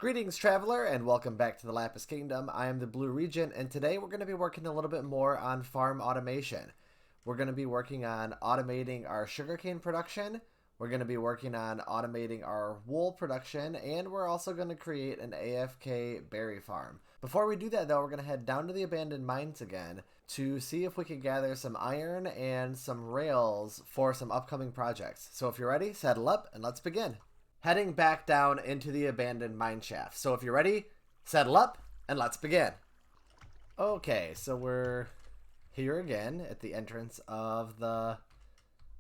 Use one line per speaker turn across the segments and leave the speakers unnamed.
Greetings, traveler, and welcome back to the Lapis Kingdom. I am the Blue Regent, and today we're going to be working a little bit more on farm automation. We're going to be working on automating our sugarcane production. We're going to be working on automating our wool production, and we're also going to create an AFK berry farm. Before we do that, though, we're going to head down to the abandoned mines again to see if we can gather some iron and some rails for some upcoming projects. So if you're ready, saddle up, and let's begin. Heading back down into the abandoned mine shaft. So if you're ready, saddle up, and let's begin. Okay, so we're here again at the entrance of the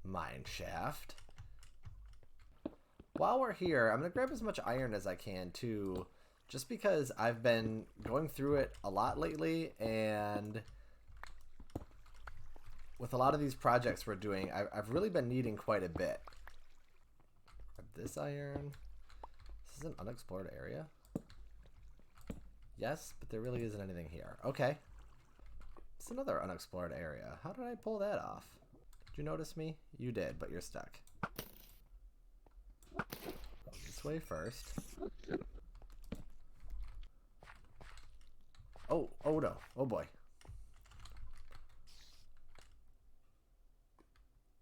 mine shaft. While we're here, I'm going to grab as much iron as I can too, just because I've been going through it a lot lately, and with a lot of these projects we're doing, I've really been needing quite a bit. This iron. This is an unexplored area. Yes, but there really isn't anything here. Okay. It's another unexplored area. How did I pull that off? Did you notice me? You did, but you're stuck. This way first. Oh no. Oh boy.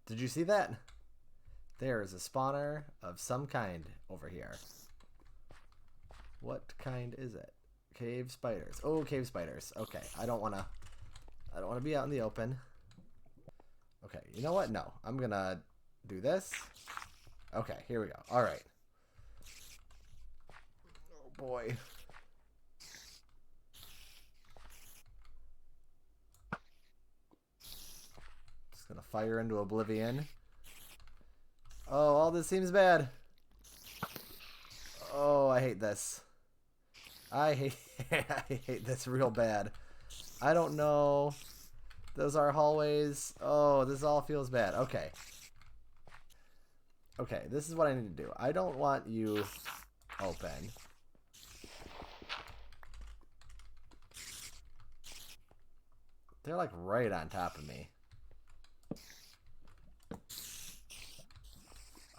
Did you see that? There is a spawner of some kind over here. What kind is it? Cave spiders. Oh, cave spiders. Okay, I don't want to be out in the open. Okay, you know what? No, I'm gonna do this. Okay, here we go. All right. Oh boy. Just gonna fire into oblivion. Oh, all this seems bad. Oh, I hate this. I hate this real bad. I don't know. Those are hallways. Oh, this all feels bad. Okay. Okay, this is what I need to do. I don't want you open. They're like right on top of me.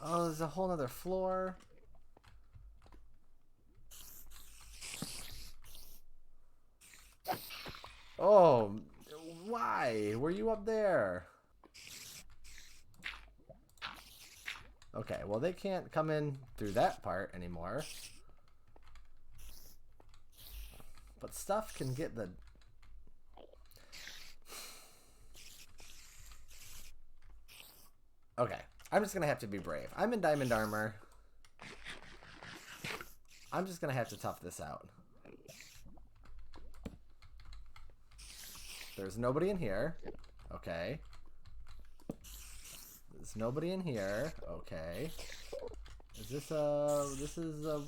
Oh, there's a whole nother floor. Oh, why? Were you up there? Okay, well they can't come in through that part anymore. But stuff can get the... Okay. I'm just going to have to be brave. I'm in diamond armor. I'm just going to have to tough this out. There's nobody in here. Okay. There's nobody in here. Okay. Is this this is a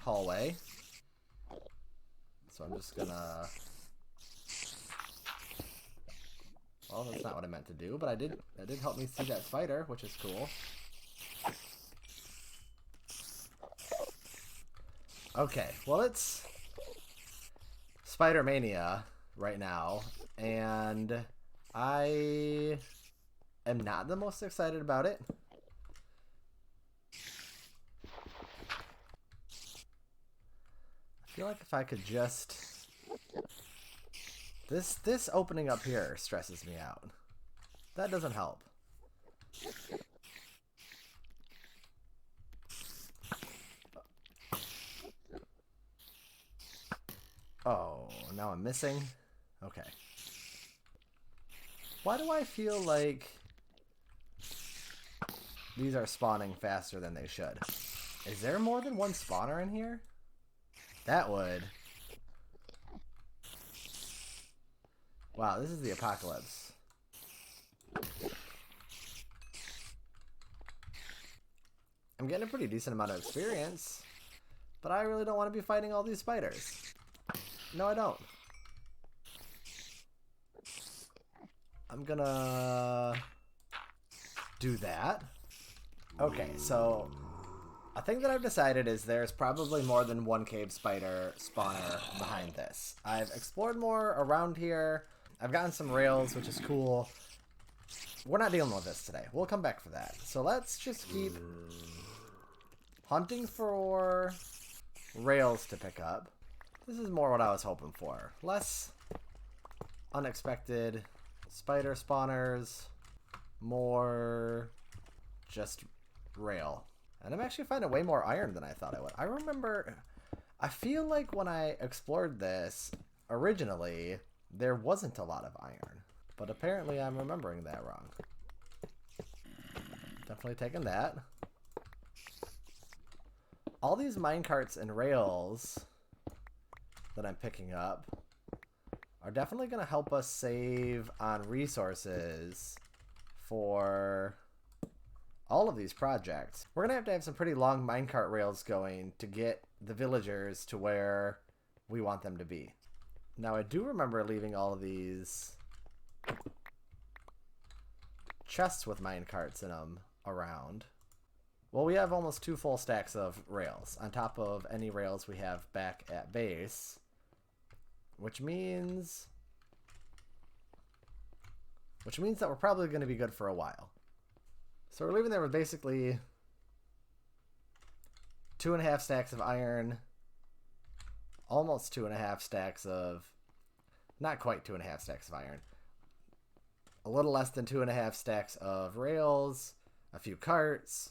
hallway. So I'm just going to... Well, that's not what I meant to do, but that did help me see that spider, which is cool. Okay, well it's Spider Mania right now, and I am not the most excited about it. I feel like if I could just... This opening up here stresses me out. That doesn't help. Oh, now I'm missing? Okay. Why do I feel like these are spawning faster than they should? Is there more than one spawner in here? That would... Wow, this is the apocalypse. I'm getting a pretty decent amount of experience, but I really don't want to be fighting all these spiders. No, I don't. I'm gonna do that. Okay, so a thing that I've decided is there's probably more than one cave spider spawner behind this. I've explored more around here. I've gotten some rails, which is cool. We're not dealing with this today. We'll come back for that. So let's just keep hunting for rails to pick up. This is more what I was hoping for. Less unexpected spider spawners, more just rail. And I'm actually finding way more iron than I thought I would. I feel like when I explored this originally, there wasn't a lot of iron. But apparently I'm remembering that wrong. Definitely taking that. All these minecarts and rails that I'm picking up are definitely going to help us save on resources for all of these projects. We're going to have some pretty long minecart rails going to get the villagers to where we want them to be. Now, I do remember leaving all of these chests with minecarts in them around. Well, we have almost 2 full stacks of rails on top of any rails we have back at base, which means that we're probably going to be good for a while. So we're leaving there with basically 2.5 stacks of iron, almost 2.5 stacks of, not quite 2.5 stacks of iron, a little less than 2.5 stacks of rails, a few carts.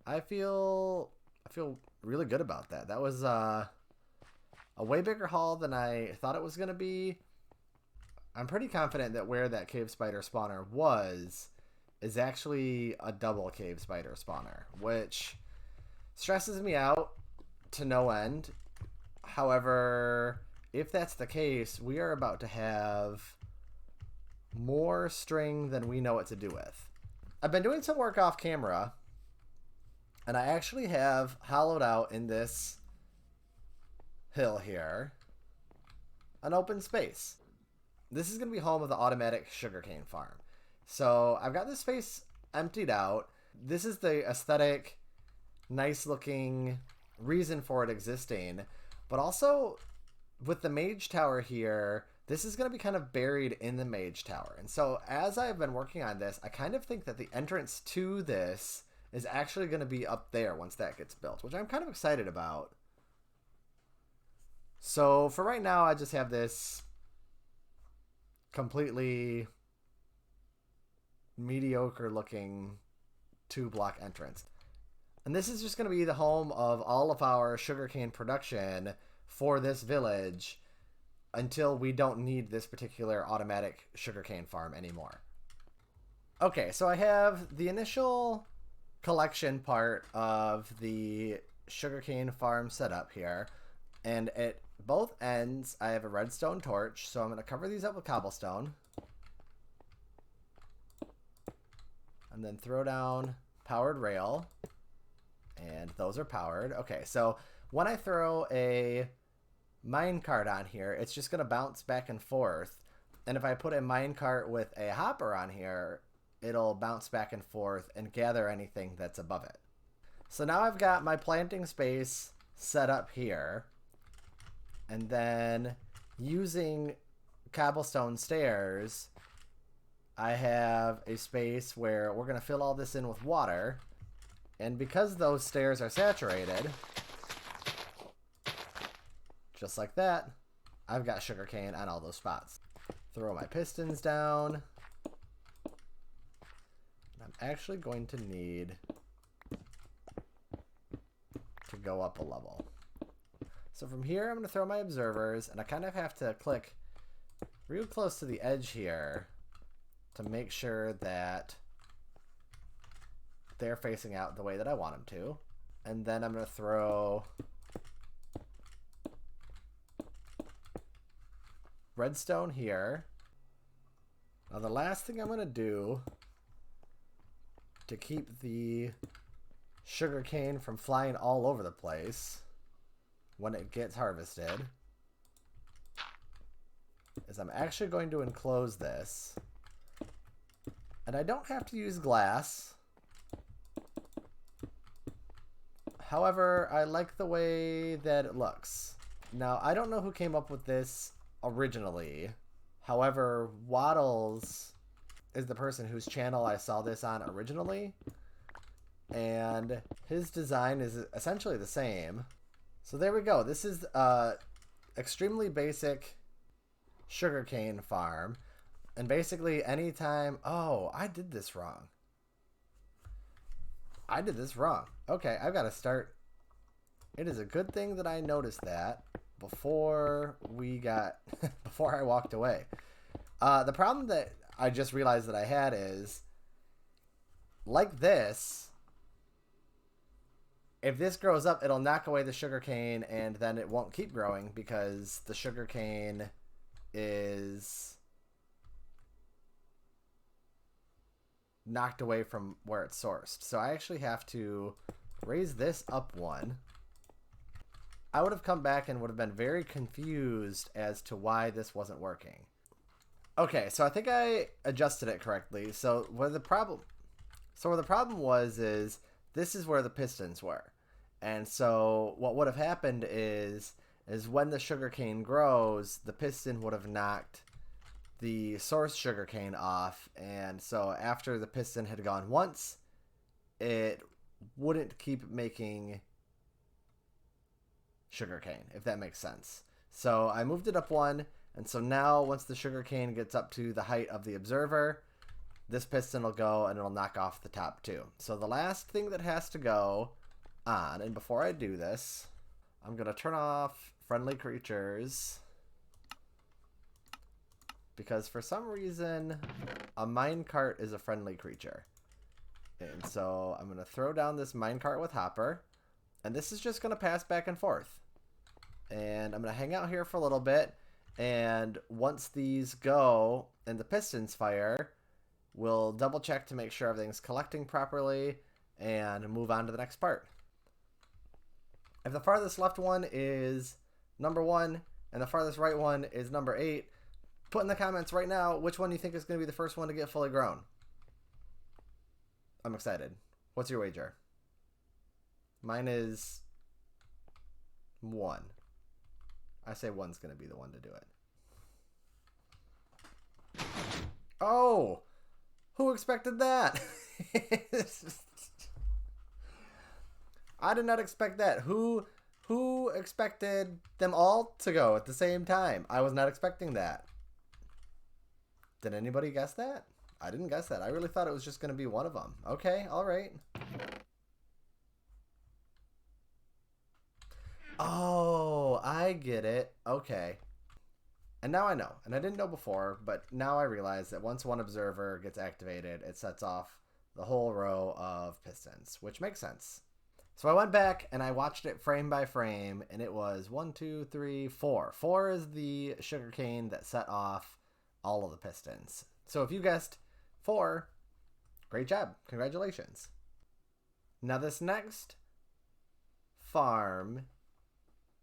I feel really good about that. That was a way bigger haul than I thought it was going to be. I'm pretty confident that where that cave spider spawner is actually a double cave spider spawner, which stresses me out to no end. However, if that's the case, we are about to have more string than we know what to do with. I've been doing some work off camera, and I actually have hollowed out in this hill here an open space. This is going to be home of the automatic sugarcane farm. So I've got this space emptied out. This is the aesthetic, nice looking reason for it existing. But also with the mage tower here, this is going to be kind of buried in the mage tower. And so as I've been working on this, I kind of think that the entrance to this is actually going to be up there once that gets built, which I'm kind of excited about. So for right now, I just have this completely mediocre looking 2-block entrance. And this is just going to be the home of all of our sugarcane production for this village until we don't need this particular automatic sugarcane farm anymore. Okay, so I have the initial collection part of the sugarcane farm set up here, and at both ends I have a redstone torch, so I'm going to cover these up with cobblestone and then throw down powered rail, and those are powered. Okay, so when I throw a minecart on here, it's just going to bounce back and forth, and if I put a minecart with a hopper on here, it'll bounce back and forth and gather anything that's above it. So now I've got my planting space set up here, and then using cobblestone stairs, I have a space where we're going to fill all this in with water, and because those stairs are saturated, just like that, I've got sugarcane on all those spots. Throw my pistons down. I'm actually going to need to go up a level. So from here, I'm going to throw my observers, and I kind of have to click real close to the edge here to make sure that they're facing out the way that I want them to. And then I'm going to throw redstone here. Now the last thing I'm going to do to keep the sugarcane from flying all over the place when it gets harvested is I'm actually going to enclose this. And I don't have to use glass. However, I like the way that it looks. Now, I don't know who came up with this originally. However, Waddles is the person whose channel I saw this on originally. And his design is essentially the same. So there we go. This is extremely basic sugarcane farm. And basically anytime... Oh, I did this wrong. Okay, I've got to start... It is a good thing that I noticed that before we got... before I walked away. The problem that I just realized that I had is... Like this... If this grows up, it'll knock away the sugarcane, and then it won't keep growing because the sugarcane is knocked away from where it's sourced. So I actually have to raise this up one. I would have come back and would have been very confused as to why this wasn't working. Okay, so I think I adjusted it correctly. So where the problem was is this is where the pistons were. And so what would have happened is when the sugarcane grows, the piston would have knocked the source sugarcane off. And so after the piston had gone once, it wouldn't keep making sugarcane, if that makes sense. So I moved it up one. And so now once the sugarcane gets up to the height of the observer, this piston will go and it'll knock off the top two. So the last thing that has to go on, and before I do this, I'm going to turn off friendly creatures because for some reason a minecart is a friendly creature. And so I'm going to throw down this minecart with Hopper, and this is just going to pass back and forth. And I'm going to hang out here for a little bit, and once these go and the pistons fire, we'll double check to make sure everything's collecting properly and move on to the next part. If the farthest left one is number 1 and the farthest right one is number 8, put in the comments right now which one you think is going to be the first one to get fully grown. I'm excited. What's your wager? Mine is 1. I say 1's going to be the one to do it. Oh! Who expected that? I did not expect that. Who expected them all to go at the same time? I was not expecting that. Did anybody guess that? I didn't guess that. I really thought it was just going to be one of them. Okay, all right. Oh, I get it. Okay. And now I know. And I didn't know before, but now I realize that once one observer gets activated, it sets off the whole row of pistons, which makes sense. So I went back and I watched it frame by frame, and it was 1, 2, 3, 4. 4 is the sugarcane that set off all of the pistons. So if you guessed 4, great job. Congratulations. Now this next farm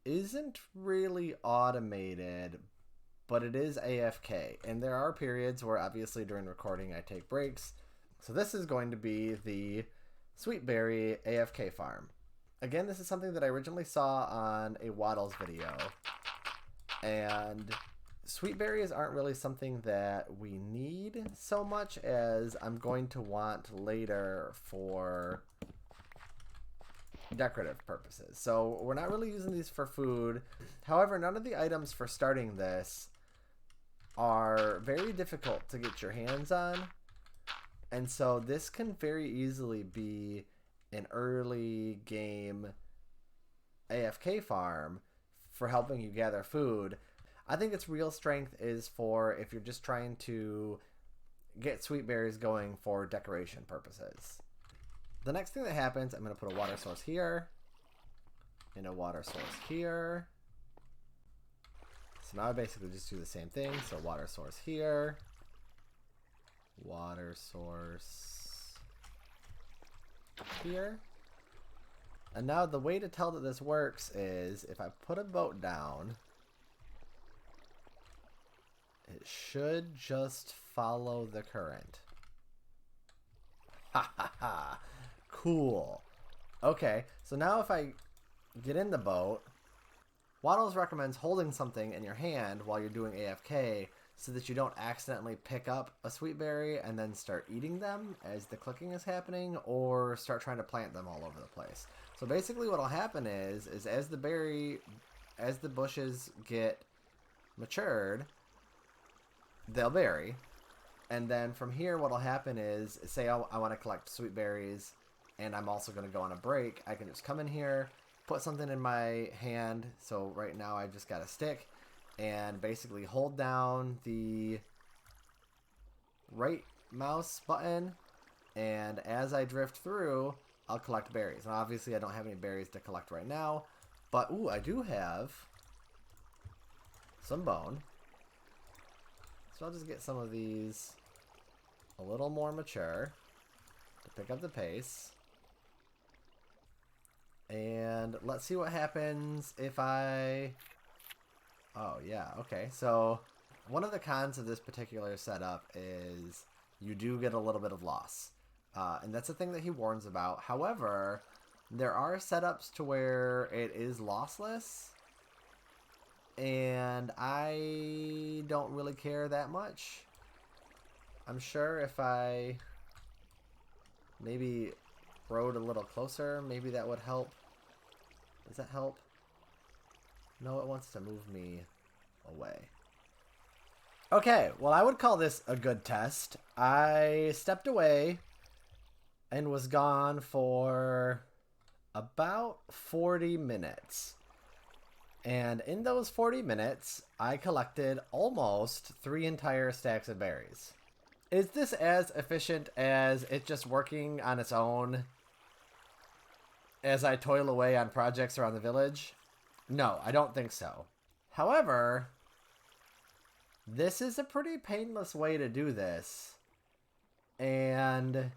isn't really automated, but it is AFK. And there are periods where obviously during recording I take breaks. So this is going to be the Sweetberry AFK farm. Again, this is something that I originally saw on a Waddles video. And sweetberries aren't really something that we need so much as I'm going to want later for decorative purposes. So we're not really using these for food. However, none of the items for starting this are very difficult to get your hands on. And so this can very easily be an early game AFK farm for helping you gather food. I think its real strength is for if you're just trying to get sweetberries going for decoration purposes. The next thing that happens, I'm going to put a water source here and a water source here. So now I basically just do the same thing. So water source here. Water source here. And now the way to tell that this works is if I put a boat down, it should just follow the current. Ha ha ha. Cool. Okay, so now if I get in the boat, Waddles recommends holding something in your hand while you're doing AFK so that you don't accidentally pick up a sweetberry and then start eating them as the clicking is happening, or start trying to plant them all over the place. So basically what'll happen is as the bushes get matured, they'll berry. And then from here, what'll happen is, say I want to collect sweet berries, and I'm also going to go on a break. I can just come in here, put something in my hand. So right now I just got a stick, and basically hold down the right mouse button, and as I drift through, I'll collect berries. And obviously I don't have any berries to collect right now, but ooh, I do have some bone. So I'll just get some of these a little more mature to pick up the pace. And let's see what happens if I... Oh, yeah, okay. So one of the cons of this particular setup is you do get a little bit of loss. And that's a thing that he warns about. However, there are setups to where it is lossless. And I don't really care that much. I'm sure if I maybe rode a little closer, maybe that would help. Does that help? No, it wants to move me away. Okay, well, I would call this a good test. I stepped away and was gone for about 40 minutes. And in those 40 minutes, I collected almost 3 entire stacks of berries. Is this as efficient as it just working on its own as I toil away on projects around the village? No, I don't think so. However, this is a pretty painless way to do this. And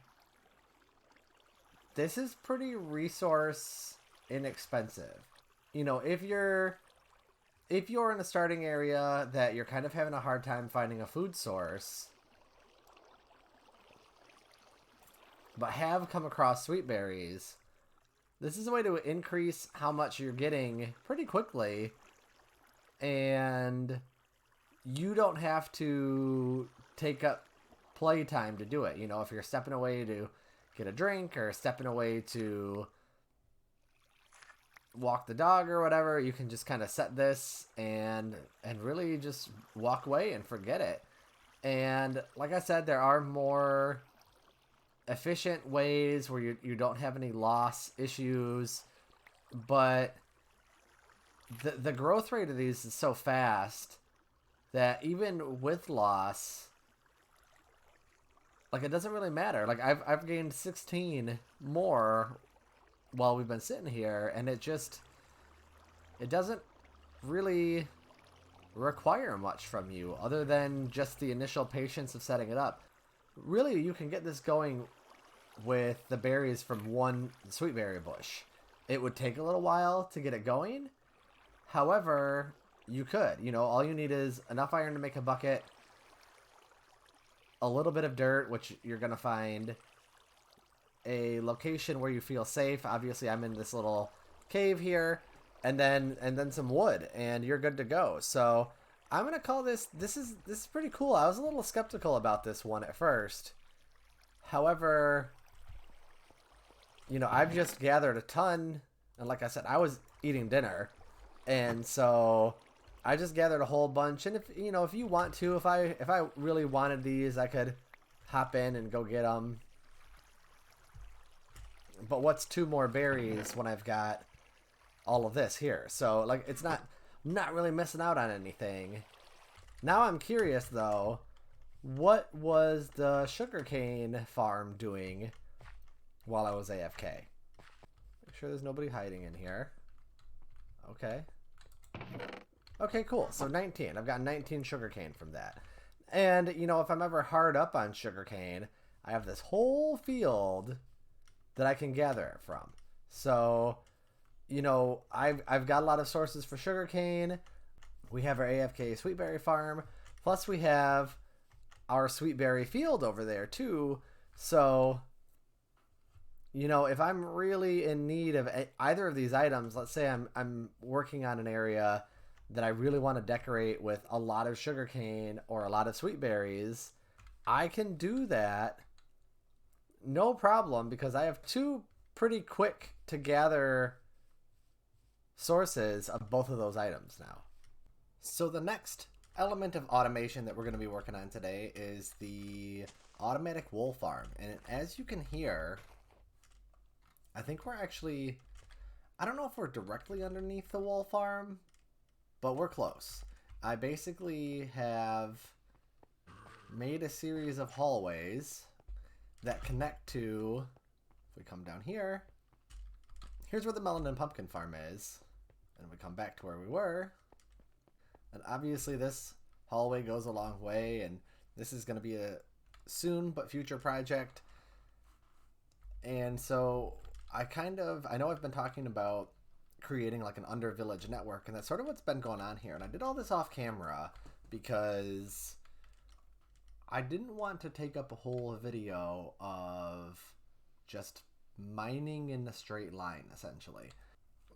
this is pretty resource inexpensive. You know, if you're in a starting area that you're kind of having a hard time finding a food source, but have come across sweet berries, this is a way to increase how much you're getting pretty quickly, and you don't have to take up playtime to do it. You know, if you're stepping away to get a drink or stepping away to walk the dog or whatever, you can just kind of set this and really just walk away and forget it. And like I said, there are more efficient ways where you don't have any loss issues, but the growth rate of these is so fast that even with loss, like, it doesn't really matter. Like, I've gained 16 more while we've been sitting here, and it doesn't really require much from you other than just the initial patience of setting it up. Really, you can get this going with the berries from one sweet berry bush. It would take a little while to get it going. However, you could. You know, all you need is enough iron to make a bucket, a little bit of dirt, which you're going to find, a location where you feel safe. Obviously, I'm in this little cave here, and then some wood, and you're good to go. So I'm gonna call this is pretty cool. I was a little skeptical about this one at first. However, you know, I've just gathered a ton, and like I said, I was eating dinner, and so I just gathered a whole bunch. And if you want to, if I really wanted these, I could hop in and go get them. But what's 2 more berries when I've got all of this here? So, like, I'm not really missing out on anything. Now I'm curious, though, what was the sugarcane farm doing while I was AFK? Make sure there's nobody hiding in here. Okay. Okay, cool. So 19. I've got 19 sugarcane from that. And, you know, if I'm ever hard up on sugarcane, I have this whole field that I can gather it from. So, you know, I've got a lot of sources for sugarcane. We have our AFK sweetberry farm. Plus we have our sweetberry field over there too. So, you know, if I'm really in need of either of these items, let's say I'm working on an area that I really want to decorate with a lot of sugarcane or a lot of sweetberries, I can do that no problem, because I have 2 pretty quick to gather sources of both of those items now. So the next element of automation that we're going to be working on today is the automatic wool farm. And as you can hear, I think we're actually, I don't know if we're directly underneath the wool farm, but we're close. I basically have made a series of hallways that connect to, if we come down here, here's where the melon and pumpkin farm is. And we come back to where we were. And obviously this hallway goes a long way, and this is going to be a soon but future project. And so I know I've been talking about creating like an under village network, and that's sort of what's been going on here. And I did all this off camera because I didn't want to take up a whole video of just mining in a straight line, essentially.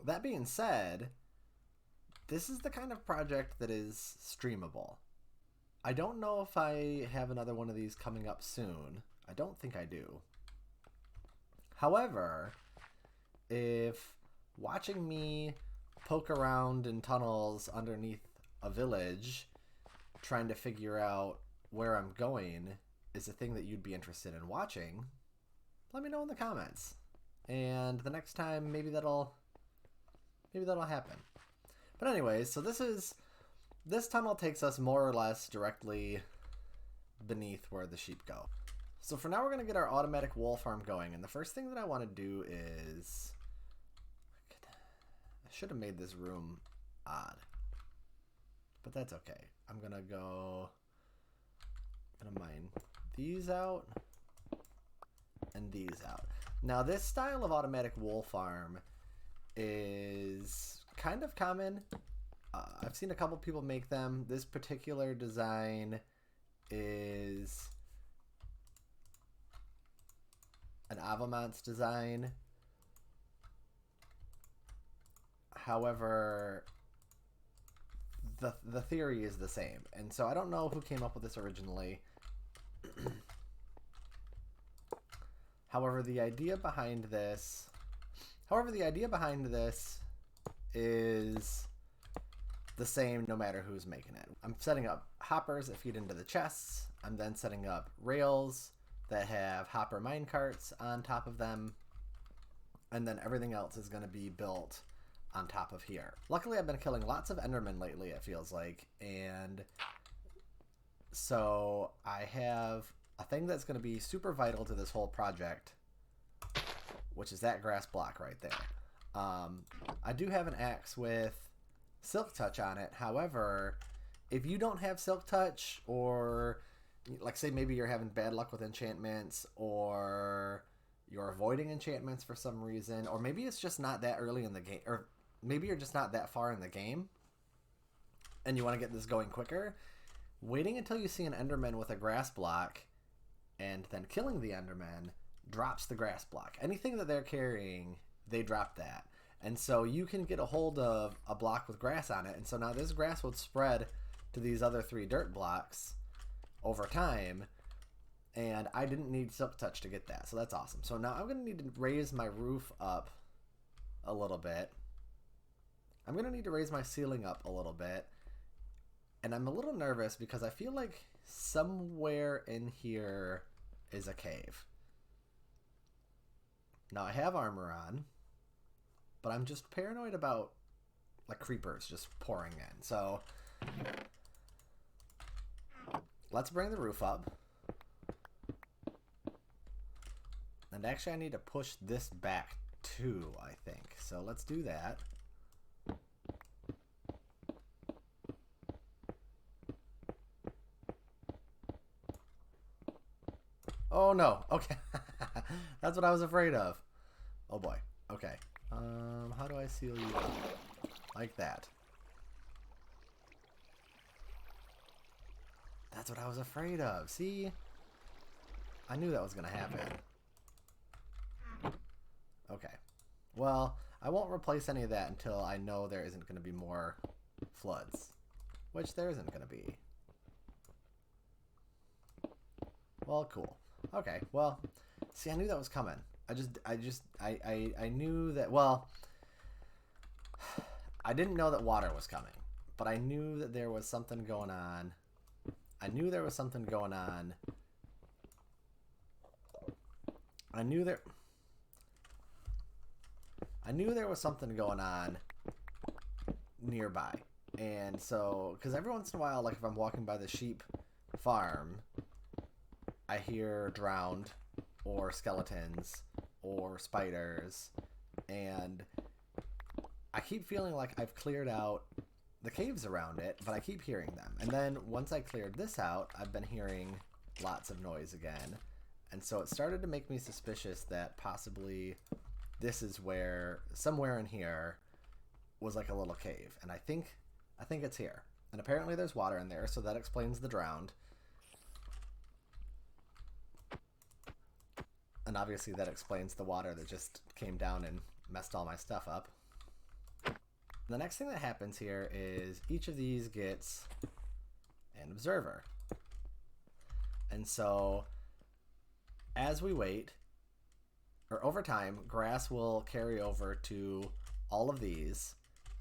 That being said, this is the kind of project that is streamable. I don't know if I have another one of these coming up soon. I don't think I do. However, if watching me poke around in tunnels underneath a village trying to figure out where I'm going is a thing that you'd be interested in watching, let me know in the comments. And the next time, maybe that'll happen. But anyways, so this tunnel takes us more or less directly beneath where the sheep go. So for now, we're going to get our automatic wool farm going. And the first thing that I want to do is, I should have made this room odd, but that's okay. I'm going to mine these out and these out. Now this style of automatic wool farm is kind of common. I've seen a couple people make them. This particular design is an Avamont's design. However, the theory is the same. And so I don't know who came up with this originally. However, the idea behind this is the same no matter who's making it. I'm setting up hoppers that feed into the chests. I'm then setting up rails that have hopper mine carts on top of them. And then everything else is going to be built on top of here. Luckily, I've been killing lots of Endermen lately, it feels like. And so I have a thing that's going to be super vital to this whole project, which is that grass block right there. I do have an axe with Silk Touch on it. However, if you don't have Silk Touch, or like say maybe you're having bad luck with enchantments, or you're avoiding enchantments for some reason, or maybe it's just not that early in the game, or maybe you're just not that far in the game and you want to get this going quicker, waiting until you see an Enderman with a grass block and then killing the Enderman drops the grass block. Anything that they're carrying, they drop that. And so you can get a hold of a block with grass on it. And so now this grass would spread to these other 3 dirt blocks over time. And I didn't need Silk Touch to get that. So that's awesome. So now I'm going to need to raise my roof up a little bit. I'm going to need to raise my ceiling up a little bit. And I'm a little nervous because I feel like somewhere in here is a cave. Now I have armor on, but I'm just paranoid about like creepers just pouring in. So let's bring the roof up. And actually I need to push this back too, I think. So let's do that. Oh no, okay. That's what I was afraid of. Oh boy, okay. How do I seal you up? Like that. That's what I was afraid of, see? I knew that was gonna happen. Okay. Well, I won't replace any of that until I know there isn't gonna be more floods. Which there isn't gonna be. Well, cool. Okay, well, see, I knew that was coming. I knew that, well, I didn't know that water was coming, but I knew that there was something going on. I knew there was something going on. I knew there was something going on nearby. And so, because every once in a while, like if I'm walking by the sheep farm, I hear drowned or skeletons or spiders, and I keep feeling like I've cleared out the caves around it, but I keep hearing them. And then once I cleared this out, I've been hearing lots of noise again. And so it started to make me suspicious that possibly this is where, somewhere in here, was like a little cave. And I think it's here. And apparently there's water in there, so that explains the drowned. And obviously that explains the water that just came down and messed all my stuff up. The next thing that happens here is each of these gets an observer. And so as we wait, or over time, grass will carry over to all of these.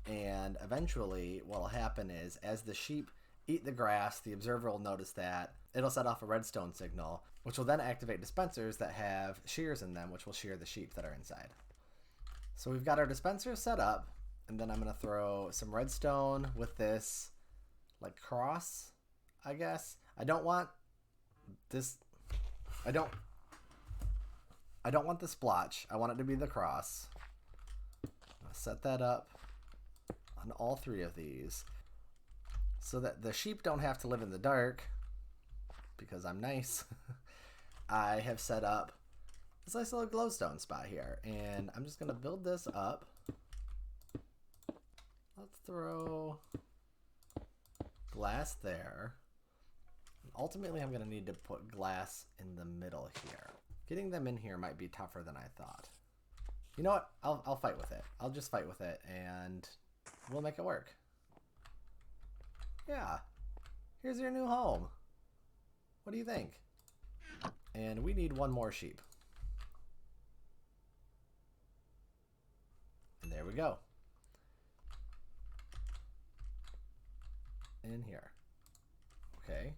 And eventually what will happen is as the sheep eat the grass, the observer will notice that. It'll set off a redstone signal, which will then activate dispensers that have shears in them, which will shear the sheep that are inside. So we've got our dispensers set up, and then I'm going to throw some redstone with this, like, cross, I guess. I don't want this... I don't want the splotch. I want it to be the cross. I'll set that up on all three of these so that the sheep don't have to live in the dark, because I'm nice. I have set up this nice little glowstone spot here, and I'm just going to build this up. Let's throw glass there. And ultimately, I'm going to need to put glass in the middle here. Getting them in here might be tougher than I thought. You know what? I'll fight with it. I'll just fight with it, and we'll make it work. Yeah. Here's your new home. What do you think? And we need one more sheep. And there we go. In here. Okay.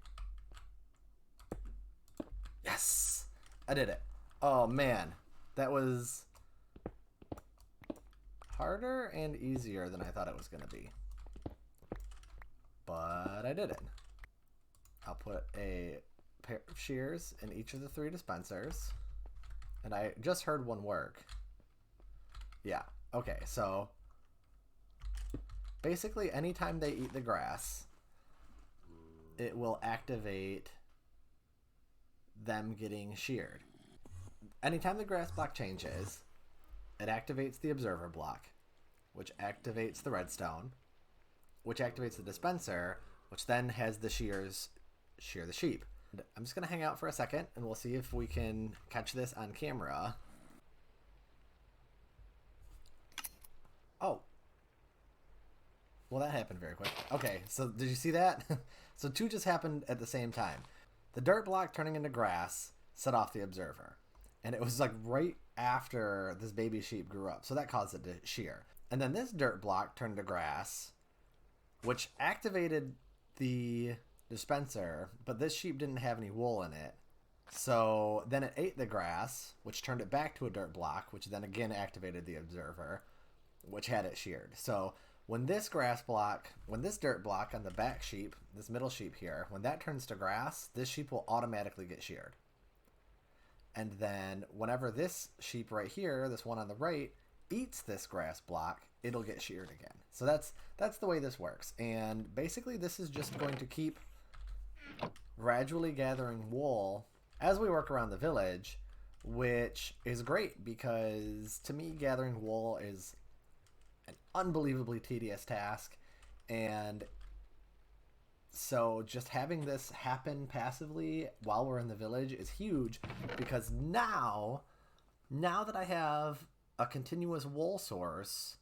Yes! I did it. Oh man. That was harder and easier than I thought it was going to be. But I did it. I'll put a pair of shears in each of the three dispensers. And I just heard one work. Yeah. Okay, so basically anytime they eat the grass, it will activate them getting sheared. Anytime the grass block changes, it activates the observer block, which activates the redstone, which activates the dispenser, which then has the shears shear the sheep. I'm just going to hang out for a second, and we'll see if we can catch this on camera. Oh. Well, that happened very quick. Okay, so did you see that? So two just happened at the same time. The dirt block turning into grass set off the observer. And it was like right after this baby sheep grew up. So that caused it to shear. And then this dirt block turned to grass, which activated the dispenser, but this sheep didn't have any wool in it. So then it ate the grass, which turned it back to a dirt block, which then again activated the observer, which had it sheared. So when this dirt block on the back sheep, this middle sheep here, when that turns to grass, this sheep will automatically get sheared. And then whenever this sheep right here, this one on the right, eats this grass block, it'll get sheared again. So that's the way this works. And basically this is just going to keep gradually gathering wool as we work around the village, which is great because to me gathering wool is an unbelievably tedious task. And so just having this happen passively while we're in the village is huge, because now that I have a continuous wool source,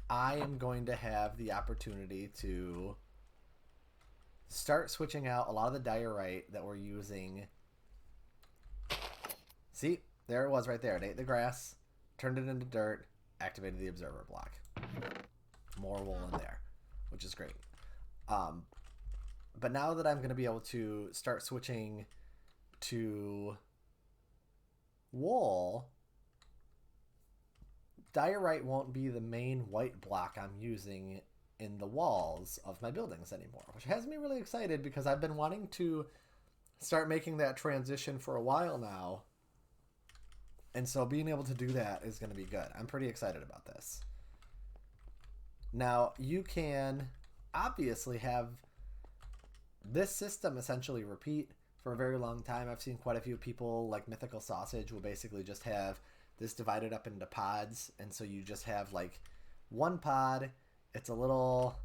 I am going to have the opportunity to start switching out a lot of the diorite that we're using. See, There it was right there. It ate the grass, turned it into dirt, activated the observer block. More wool in there, which is great. But now that I'm going to be able to start switching to wool, diorite won't be the main white block I'm using in the walls of my buildings anymore, which has me really excited because I've been wanting to start making that transition for a while now. And so being able to do that is going to be good. I'm pretty excited about this. Now, you can obviously have this system essentially repeat for a very long time. I've seen quite a few people, like Mythical Sausage, will basically just have this divided up into pods. And so you just have like one pod. It's a little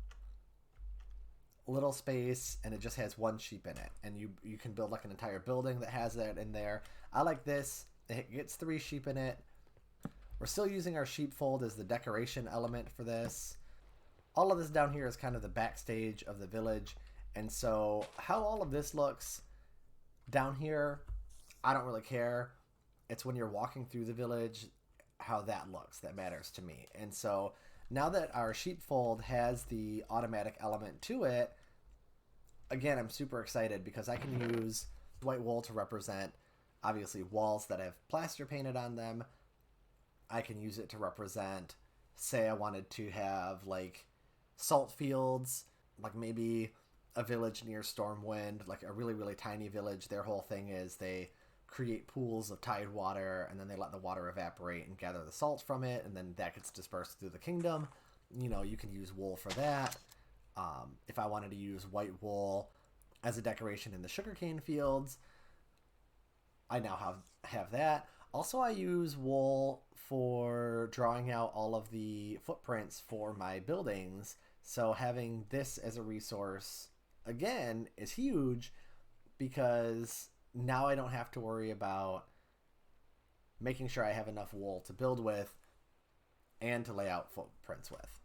space, and it just has one sheep in it. And you can build like an entire building that has that in there. I like this. It gets 3 sheep in it. We're still using our sheepfold as the decoration element for this. All of this down here is kind of the backstage of the village. And so how all of this looks down here, I don't really care. It's when you're walking through the village, how that looks, that matters to me. And so now that our sheepfold has the automatic element to it, again, I'm super excited because I can use white wool to represent, obviously, walls that have plaster painted on them. I can use it to represent, say I wanted to have like salt fields, like maybe a village near Stormwind, like a really, really tiny village. Their whole thing is they create pools of tide water, and then they let the water evaporate and gather the salt from it, and then that gets dispersed through the kingdom. You know, you can use wool for that. If I wanted to use white wool as a decoration in the sugarcane fields, I now have that. Also, I use wool for drawing out all of the footprints for my buildings. So having this as a resource, again, is huge because now I don't have to worry about making sure I have enough wool to build with and to lay out footprints with.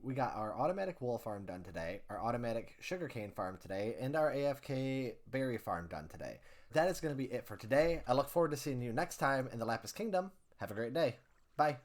We got our automatic wool farm done today, our automatic sugarcane farm today, and our AFK berry farm done today. That is going to be it for today. I look forward to seeing you next time in the Lapis Kingdom. Have a great day. Bye.